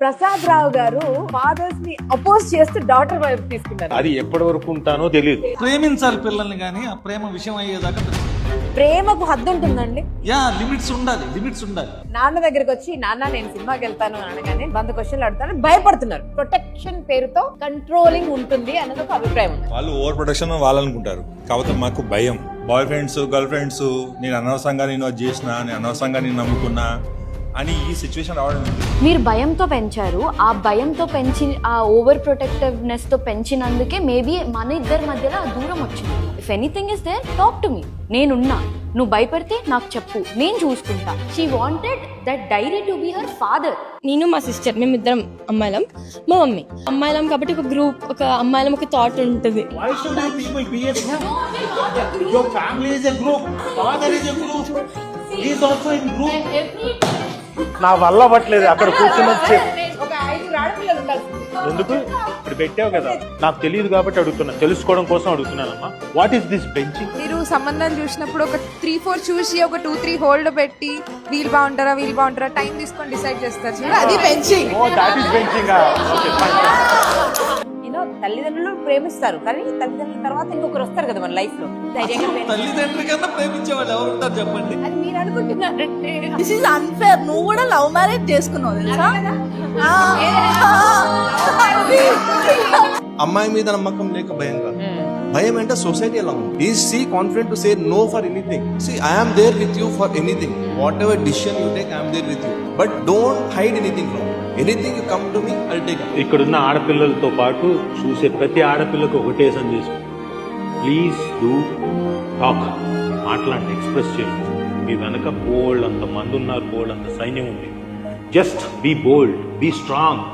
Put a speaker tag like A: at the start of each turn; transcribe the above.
A: ప్రసాద్ రావు గారు ఫాదర్స్ ని అపోజ్ చేస్తూ డాటర్ వైపు తీసుకున్నారు.
B: అది ఎప్పటి వరకు ఉంటానో తెలియదు.
C: ప్రేమించాలి పిల్లల్ని, కానీ ఆ ప్రేమ విషయం అయ్యేదాకా
A: ప్రేమకు హద్దు ఉంటుందండి.
C: లిమిట్స్ ఉండాలి.
A: నాన్న దగ్గరికి వచ్చి నాన్న నేను సినిమాకి వెళ్తాను అనగానే 100 క్వశ్చన్లు అడుగుతాను, భయపడుతున్నారు. ప్రొటెక్షన్ పేరుతో కంట్రోలింగ్ ఉంటుంది అన్నది ఒక అభిప్రాయం.
D: వాళ్ళు ఓవర్ ప్రొటెక్షన్ వాళ్ళనుకుంటారు, కాకపోతే మాకు భయం. బాయ్ ఫ్రెండ్స్, గర్ల్ ఫ్రెండ్స్, నేను అనవసరంగా నేను అది చేసిన, నేను అనవసరంగా నేను నమ్ముకున్నా అని ఈ సిచ్యువేషన్ రావడం.
E: మీరు భయంతో పెంచారు, ఆ భయంతో పెంచి ఆ ఓవర్ ప్రొటెక్టివ్నెస్ తో పెంచినందుకే మేబీ మన ఇద్దరి మధ్యలో ఆ దూరం వచ్చింది. If anything is there, talk to me. నేనున్నా, నువ్వు భయపడితే నాకు చెప్పు, నేను చూసుకుంటా. She wanted that diary to be her father.
F: నేను మా సిస్టర్, మేమిద్దరం అమ్మాయిలం, మా మమ్మీ అమ్మాయిలం కాబట్టి ఒక గ్రూప్, ఒక అమ్మాయిలం ఒక థాట్ ఉంటుంది.
B: నా వల్ల అవ్వట్లేదు అక్కడ కూర్చుని
A: ఒక 5 ఆడపిల్లలు ఉంటారు.
B: ఎందుకు ఇప్పుడు పెట్టావు కదా, నాకు తెలియదు కాబట్టి అడుగుతున్నా, తెలుసుకోవడం కోసం అడుగుతున్నానమ్మా. What is this benching?
G: మీరు సంబంధం చూసినప్పుడు ఒక 3-4 చూసి ఒక 2-3 హోల్డ్ పెట్టి వీళ్ళు బాగుంటారా టైం తీసుకొని డిసైడ్ చేస్తారు చూడు, అది benching.
B: Oh that is benching. Okay fine.
A: తల్లిదండ్రులు ప్రేమిస్తారు, కానీ తల్లిదండ్రుల తర్వాత ఇంకొకరు వస్తారు కదా మన లైఫ్ లో.
C: తల్లిదండ్రుల కన్నా ప్రేమించే వాళ్ళు ఎవరు ఉంటారు చెప్పండి?
A: అది మీరు అనుకుంటున్నారంటే
H: దిస్ ఈజ్ అన్ఫేర్. నువ్వు కూడా లవ్ మ్యారేజ్ చేసుకున్నావు తెలుసా?
I: అమ్మాయి మీద నమ్మకం లేక భయంగా. భయం అంటే సొసైటీ ఎలా ఉంది. Is she confident to say no for anything. See I'm there with you for anything. Whatever decision you take, I'm there with you. But don't hide anything from anything. You come to me, I take.
B: ఇక్కడున్న ఆడపిల్లలతో పాటు చూసే ప్రతి ఆడపిల్లకు ఒకటే సందేశం, please do talk. మాట్లాడండి, express చేయండి. మీ వెనక బోల్డ్ అంత మంది ఉన్నారు, బోల్డ్ అంత సైన్యం ఉంది. Just be bold, be strong.